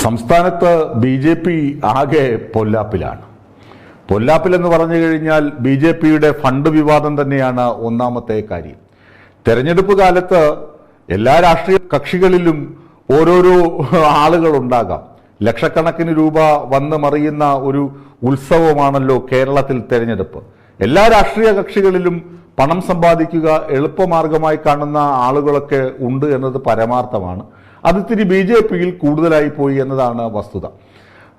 സംസ്ഥാനത്ത് BJP ആകെ പൊല്ലാപ്പിലാണ്. പൊല്ലാപ്പിലെന്ന് പറഞ്ഞു കഴിഞ്ഞാൽ BJPയുടെ ഫണ്ട് വിവാദം തന്നെയാണ് ഒന്നാമത്തെ കാര്യം. തെരഞ്ഞെടുപ്പ് കാലത്ത് എല്ലാ രാഷ്ട്രീയ കക്ഷികളിലും ഓരോരോ ആളുകളുണ്ടാകാം. ലക്ഷക്കണക്കിന് രൂപ വന്ന് മറിയുന്ന ഒരു ഉത്സവമാണല്ലോ കേരളത്തിൽ തെരഞ്ഞെടുപ്പ്. എല്ലാ രാഷ്ട്രീയ കക്ഷികളിലും പണം സമ്പാദിക്കുക എളുപ്പമാർഗമായി കാണുന്ന ആളുകളൊക്കെ ഉണ്ട് എന്നത് പരമാർത്ഥമാണ്. അതിത്തിരി BJPയിൽ കൂടുതലായി പോയി എന്നതാണ് വസ്തുത.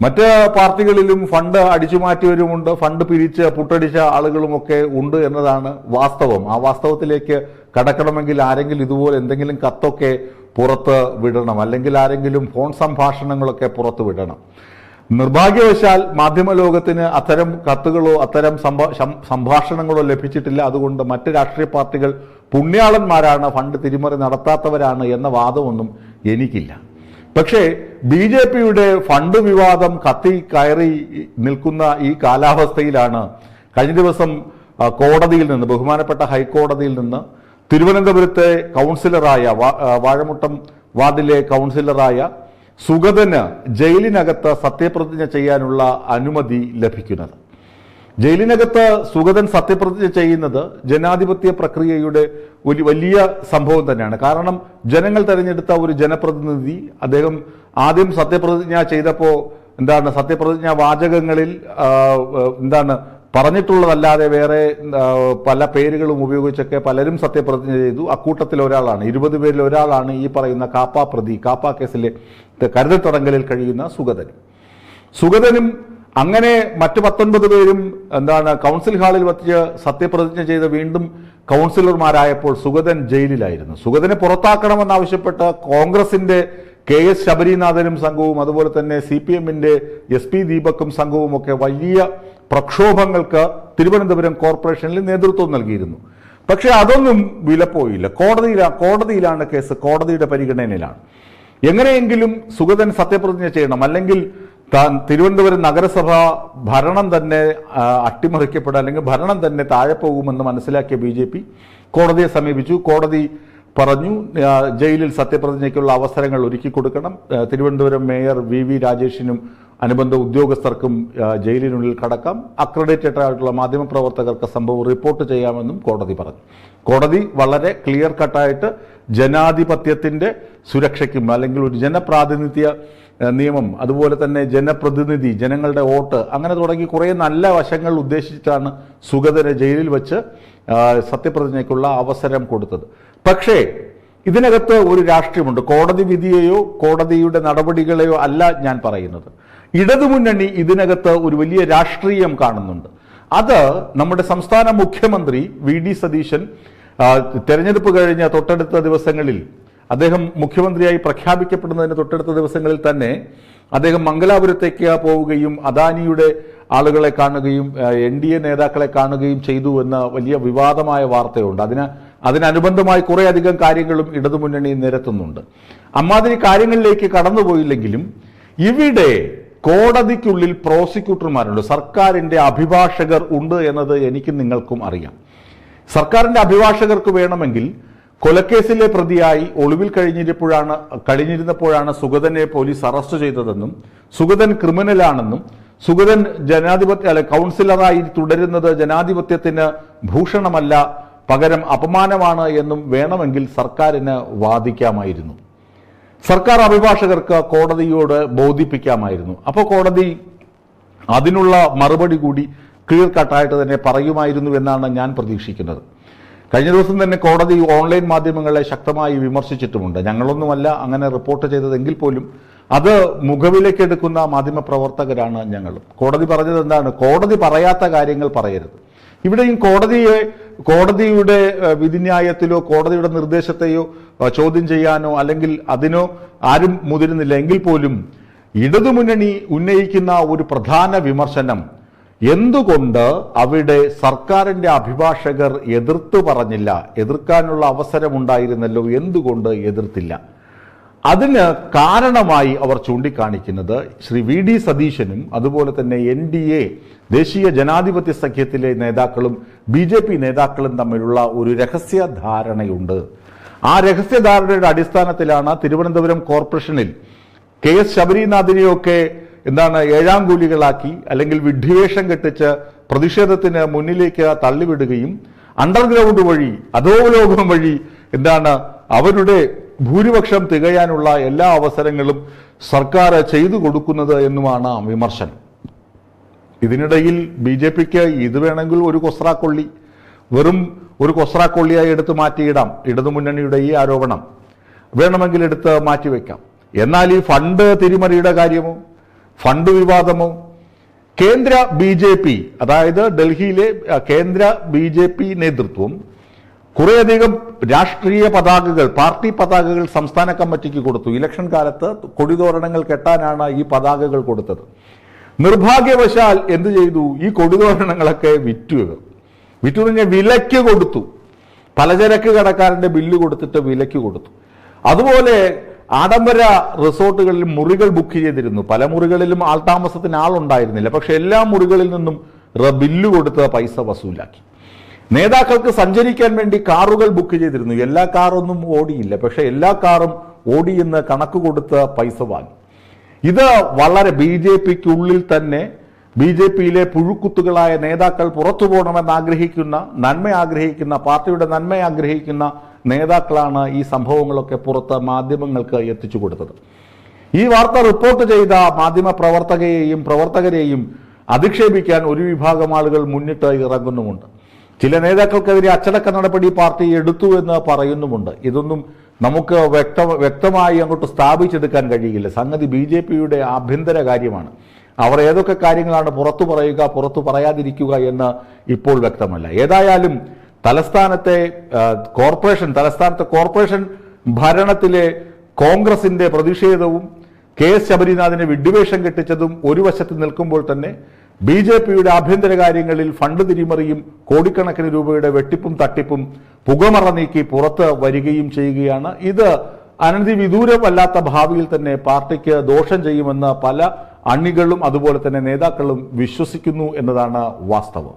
മറ്റ് പാർട്ടികളിലും ഫണ്ട് അടിച്ചുമാറ്റിയവരുമുണ്ട്, ഫണ്ട് പിരിച്ച് പുട്ടടിച്ച ആളുകളുമൊക്കെ ഉണ്ട് എന്നതാണ് വാസ്തവം. ആ വാസ്തവത്തിലേക്ക് കടക്കണമെങ്കിൽ ആരെങ്കിലും ഇതുപോലെ എന്തെങ്കിലും കത്തൊക്കെ പുറത്ത് വിടണം, അല്ലെങ്കിൽ ആരെങ്കിലും ഫോൺ സംഭാഷണങ്ങളൊക്കെ പുറത്ത് വിടണം. നിർഭാഗ്യവശാൽ മാധ്യമലോകത്തിന് അത്തരം കത്തുകളോ അത്തരം സംഭാഷണങ്ങളോ ലഭിച്ചിട്ടില്ല. അതുകൊണ്ട് മറ്റ് രാഷ്ട്രീയ പാർട്ടികൾ പുണ്യാളന്മാരാണ്, ഫണ്ട് തിരിമറി നടത്താത്തവരാണ് എന്ന വാദമൊന്നും എനിക്കില്ല. പക്ഷേ BJPയുടെ ഫണ്ട് വിവാദം കത്തി കയറി നിൽക്കുന്ന ഈ കാലാവസ്ഥയിലാണ് കഴിഞ്ഞ ദിവസം കോടതിയിൽ നിന്ന്, ബഹുമാനപ്പെട്ട ഹൈക്കോടതിയിൽ നിന്ന് തിരുവനന്തപുരത്തെ കൗൺസിലറായ വാഴമുട്ടം വാർഡിലെ കൗൺസിലറായ സുഗതന് ജയിലിനകത്ത് സത്യപ്രതിജ്ഞ ചെയ്യാനുള്ള അനുമതി ലഭിക്കുന്നത്. ജയിലിനകത്ത് സുഗതൻ സത്യപ്രതിജ്ഞ ചെയ്യുന്നത് ജനാധിപത്യ പ്രക്രിയയുടെ ഒരു വലിയ സംഭവം തന്നെയാണ്. കാരണം ജനങ്ങൾ തെരഞ്ഞെടുത്ത ഒരു ജനപ്രതിനിധി, അദ്ദേഹം ആദ്യം സത്യപ്രതിജ്ഞ ചെയ്തപ്പോൾ സത്യപ്രതിജ്ഞ വാചകങ്ങളിൽ പറഞ്ഞിട്ടുള്ളതല്ലാതെ വേറെ പല പേരുകളും ഉപയോഗിച്ചൊക്കെ പലരും സത്യപ്രതിജ്ഞ ചെയ്തു. അക്കൂട്ടത്തിൽ ഒരാളാണ്, 20 പേരിൽ ഒരാളാണ് ഈ പറയുന്ന കാപ്പ കേസിലെ കരുതൽ തടങ്കലിൽ കഴിയുന്ന സുഗതനും അങ്ങനെ മറ്റ് 19 പേരും കൗൺസിൽ ഹാളിൽ വച്ച് സത്യപ്രതിജ്ഞ ചെയ്ത് വീണ്ടും കൗൺസിലർമാരായപ്പോൾ സുഗതൻ ജയിലിലായിരുന്നു. സുഗതനെ പുറത്താക്കണമെന്നാവശ്യപ്പെട്ട് കോൺഗ്രസിന്റെ KS ശബരിനാഥനും സംഘവും അതുപോലെ തന്നെ CPMന്റെ SP ദീപക്കും സംഘവും ഒക്കെ വലിയ പ്രക്ഷോഭങ്ങൾക്ക് തിരുവനന്തപുരം കോർപ്പറേഷനിൽ നേതൃത്വം നൽകിയിരുന്നു. പക്ഷെ അതൊന്നും വിലപ്പോയില്ല. കോടതിയിലാണ് കേസ്, കോടതിയുടെ പരിഗണനയിലാണ്. എങ്ങനെയെങ്കിലും സുഗതൻ സത്യപ്രതിജ്ഞ ചെയ്യണം, അല്ലെങ്കിൽ തിരുവനന്തപുരം നഗരസഭ ഭരണം തന്നെ അട്ടിമറിക്കപ്പെടുക, അല്ലെങ്കിൽ ഭരണം തന്നെ താഴെ പോകുമെന്ന് മനസ്സിലാക്കിയ BJP കോടതിയെ സമീപിച്ചു. കോടതി പറഞ്ഞു ജയിലിൽ സത്യപ്രതിജ്ഞയ്ക്കുള്ള അവസരങ്ങൾ ഒരുക്കി കൊടുക്കണം. തിരുവനന്തപുരം മേയർ VV രാജേഷിനും അനുബന്ധ ഉദ്യോഗസ്ഥർക്കും ജയിലിനുള്ളിൽ കടക്കാം. അക്രഡിറ്റഡ് ആയിട്ടുള്ള മാധ്യമപ്രവർത്തകർക്ക് സംഭവം റിപ്പോർട്ട് ചെയ്യാമെന്നും കോടതി പറഞ്ഞു. കോടതി വളരെ ക്ലിയർ കട്ടായിട്ട് ജനാധിപത്യത്തിന്റെ സുരക്ഷയ്ക്കും അല്ലെങ്കിൽ ഒരു ജനപ്രാതിനിധ്യ നിയമം, അതുപോലെ തന്നെ ജനപ്രതിനിധി, ജനങ്ങളുടെ വോട്ട്, അങ്ങനെ തുടങ്ങി കുറേ നല്ല വശങ്ങൾ ഉദ്ദേശിച്ചാണ് സുഗതന് ജയിലിൽ വെച്ച് സത്യപ്രതിജ്ഞയ്ക്കുള്ള അവസരം കൊടുത്തത്. പക്ഷേ ഇതിനകത്ത് ഒരു രാഷ്ട്രീയമുണ്ട്. കോടതി വിധിയെയോ കോടതിയുടെ നടപടികളെയോ അല്ല ഞാൻ പറയുന്നത്. ഇടതുമുന്നണി ഇതിനകത്ത് ഒരു വലിയ രാഷ്ട്രീയം കാണുന്നുണ്ട്. അത് നമ്മുടെ സംസ്ഥാന മുഖ്യമന്ത്രി VD സതീശൻ തെരഞ്ഞെടുപ്പ് കഴിഞ്ഞ തൊട്ടടുത്ത ദിവസങ്ങളിൽ, അദ്ദേഹം മുഖ്യമന്ത്രിയായി പ്രഖ്യാപിക്കപ്പെടുന്നതിന് തൊട്ടടുത്ത ദിവസങ്ങളിൽ തന്നെ അദ്ദേഹം മംഗലാപുരത്തേക്ക് പോവുകയും അദാനിയുടെ ആളുകളെ കാണുകയും NDA നേതാക്കളെ കാണുകയും ചെയ്തു എന്ന വലിയ വിവാദമായ വാർത്തയുണ്ട്. അതിനനുബന്ധമായി കുറേയധികം കാര്യങ്ങളും ഇടതുമുന്നണി നിരത്തുന്നുണ്ട്. അമ്മാതിരി കാര്യങ്ങളിലേക്ക് കടന്നുപോയില്ലെങ്കിലും ഇവിടെ കോടതിക്കുള്ളിൽ പ്രോസിക്യൂട്ടർമാരുണ്ട്, സർക്കാരിന്റെ അഭിഭാഷകർ ഉണ്ട് എന്നത് എനിക്കും നിങ്ങൾക്കും അറിയാം. സർക്കാരിന്റെ അഭിഭാഷകർക്ക് വേണമെങ്കിൽ കൊലക്കേസിലെ പ്രതിയായി ഒളിവിൽ കഴിഞ്ഞിരുന്നപ്പോഴാണ് സുഗതനെ പോലീസ് അറസ്റ്റ് ചെയ്തതെന്നും സുഗതൻ ക്രിമിനലാണെന്നും സുഗതൻ കൗൺസിലറായി തുടരുന്നത് ജനാധിപത്യത്തിന് ഭൂഷണമല്ല, പകരം അപമാനമാണ് എന്നും വേണമെങ്കിൽ സർക്കാരിന് വാദിക്കാമായിരുന്നു. സർക്കാർ അഭിഭാഷകർക്ക് കോടതിയോട് ബോധിപ്പിക്കാമായിരുന്നു. അപ്പോൾ കോടതി അതിനുള്ള മറുപടി കൂടി ക്ലിയർ കട്ടായിട്ട് തന്നെ പറയുമായിരുന്നു എന്നാണ് ഞാൻ പ്രതീക്ഷിക്കുന്നത്. കഴിഞ്ഞ ദിവസം തന്നെ കോടതി ഓൺലൈൻ മാധ്യമങ്ങളെ ശക്തമായി വിമർശിച്ചിട്ടുമുണ്ട്. ഞങ്ങളൊന്നുമല്ല അങ്ങനെ റിപ്പോർട്ട് ചെയ്തതെങ്കിൽ പോലും അത് മുഖവിലേക്കെടുക്കുന്ന മാധ്യമപ്രവർത്തകരാണ് ഞങ്ങളും. കോടതി പറഞ്ഞത് എന്താണ്? കോടതി പറയാത്ത കാര്യങ്ങൾ പറയരുത്. ഇവിടെയും കോടതിയുടെ വിധിന്യായത്തിലോ കോടതിയുടെ നിർദ്ദേശത്തെയോ ചോദ്യം ചെയ്യാനോ അല്ലെങ്കിൽ അതിനോ ആരും മുതിരുന്നില്ല. എങ്കിൽ പോലും ഇടതുമുന്നണി ഉന്നയിക്കുന്ന ഒരു പ്രധാന വിമർശനം, എന്തുകൊണ്ട് അവിടെ സർക്കാരിന്റെ അഭിഭാഷകർ എതിർത്തു പറഞ്ഞില്ല? എതിർക്കാനുള്ള അവസരമുണ്ടായിരുന്നല്ലോ, എന്തുകൊണ്ട് എതിർത്തില്ല? അതിന് കാരണമായി അവർ ചൂണ്ടിക്കാണിക്കുന്നത് ശ്രീ VD സതീശനും അതുപോലെ തന്നെ NDA ദേശീയ ജനാധിപത്യ സഖ്യത്തിലെ നേതാക്കളും BJP നേതാക്കളും തമ്മിലുള്ള ഒരു രഹസ്യധാരണയുണ്ട്. ആ രഹസ്യധാരണയുടെ അടിസ്ഥാനത്തിലാണ് തിരുവനന്തപുരം കോർപ്പറേഷനിൽ KS ശബരിനാഥിനെയൊക്കെ ഏഴാം കൂലികളാക്കി അല്ലെങ്കിൽ വിഡ്ഢിവേഷം കെട്ടിച്ച് പ്രതിഷേധത്തിന് മുന്നിലേക്ക് തള്ളിവിടുകയും അണ്ടർഗ്രൗണ്ട് വഴി അധോലോകം വഴി അവരുടെ ഭൂരിപക്ഷം തികയാനുള്ള എല്ലാ അവസരങ്ങളും സർക്കാർ ചെയ്തു കൊടുക്കുന്നത് എന്നുമാണ് വിമർശനം. ഇതിനിടയിൽ BJPക്ക് ഇത് വേണമെങ്കിൽ ഒരു കൊസ്രാക്കൊള്ളി, വെറും ഒരു കൊസ്രാക്കൊള്ളിയായി എടുത്ത് മാറ്റിയിടാം. ഇടതുമുന്നണിയുടെ ഈ ആരോപണം വേണമെങ്കിൽ എടുത്ത് മാറ്റിവെക്കാം. എന്നാൽ ഈ ഫണ്ട് തിരിമറിയുടെ കാര്യമോ ഫണ്ട് വിവാദമോ കേന്ദ്ര BJP, അതായത് ഡൽഹിയിലെ കേന്ദ്ര BJP നേതൃത്വം കുറേയധികം രാഷ്ട്രീയ പതാകകൾ, പാർട്ടി പതാകകൾ സംസ്ഥാന കമ്മിറ്റിക്ക് കൊടുത്തു. ഇലക്ഷൻ കാലത്ത് കൊടിതോരണങ്ങൾ കെട്ടാനാണ് ഈ പതാകകൾ കൊടുത്തത്. നിർഭാഗ്യവശാൽ എന്ത് ചെയ്തു? ഈ കൊടിതോരണങ്ങളൊക്കെ വിറ്റു വിലയ്ക്ക് കൊടുത്തു. പലചരക്ക് കടക്കാരന്റെ ബില്ല് കൊടുത്തിട്ട് വിലയ്ക്ക് കൊടുത്തു. അതുപോലെ ആഡംബര റിസോർട്ടുകളിൽ മുറികൾ ബുക്ക് ചെയ്തിരുന്നു. പല മുറികളിലും ആൾതാമസത്തിന് ആളുണ്ടായിരുന്നില്ല. പക്ഷെ എല്ലാ മുറികളിൽ നിന്നും ബില്ല് കൊടുത്ത് പൈസ വസൂലാക്കി. നേതാക്കൾക്ക് സഞ്ചരിക്കാൻ വേണ്ടി കാറുകൾ ബുക്ക് ചെയ്തിരുന്നു. എല്ലാ കാറൊന്നും ഓടിയില്ല, പക്ഷെ എല്ലാ കാറും ഓടിയെന്ന് കണക്ക് കൊടുത്ത് പൈസ വാങ്ങി. ഇത് വളരെ BJPക്കുള്ളിൽ തന്നെ BJPയിലെ പുഴുക്കുത്തുകളായ നേതാക്കൾ പുറത്തു പോകണമെന്ന് ആഗ്രഹിക്കുന്ന, നന്മ ആഗ്രഹിക്കുന്ന, പാർട്ടിയുടെ നന്മ ആഗ്രഹിക്കുന്ന നേതാക്കളാണ് ഈ സംഭവങ്ങളൊക്കെ പുറത്ത് മാധ്യമങ്ങൾക്ക് എത്തിച്ചു കൊടുത്തത്. ഈ വാർത്ത റിപ്പോർട്ട് ചെയ്ത മാധ്യമ പ്രവർത്തകരെയും അധിക്ഷേപിക്കാൻ ഒരു വിഭാഗം ആളുകൾ മുന്നിട്ട് ഇറങ്ങുന്നുമുണ്ട്. ചില നേതാക്കൾക്കെതിരെ അച്ചടക്ക നടപടി പാർട്ടി എടുത്തു എന്ന് പറയുന്നുമുണ്ട്. ഇതൊന്നും നമുക്ക് വ്യക്തമായി അങ്ങോട്ട് സ്ഥാപിച്ചെടുക്കാൻ കഴിയില്ല. സംഗതി BJPയുടെ ആഭ്യന്തര കാര്യമാണ്. അവർ ഏതൊക്കെ കാര്യങ്ങളാണ് പുറത്തു പറയുക, പുറത്തു പറയാതിരിക്കുക എന്ന് ഇപ്പോൾ വ്യക്തമല്ല. ഏതായാലും തലസ്ഥാനത്തെ കോർപ്പറേഷൻ ഭരണത്തിലെ കോൺഗ്രസിന്റെ പ്രതിഷേധവും KS ശബരിനാഥിനെ വിഡ്ഢിവേഷം കെട്ടിച്ചതും ഒരു വശത്ത് നിൽക്കുമ്പോൾ തന്നെ BJPയുടെ ആഭ്യന്തര കാര്യങ്ങളിൽ ഫണ്ട് തിരിമറിയും കോടിക്കണക്കിന് രൂപയുടെ വെട്ടിപ്പും തട്ടിപ്പും പുകമറ നീക്കി പുറത്ത് വരികയും ചെയ്യുകയാണ്. ഇത് അനധിവിദൂരമല്ലാത്ത ഭാവിയിൽ തന്നെ പാർട്ടിക്ക് ദോഷം ചെയ്യുമെന്ന് പല അണികളും അതുപോലെ തന്നെ നേതാക്കളും വിശ്വസിക്കുന്നു എന്നതാണ് വാസ്തവം.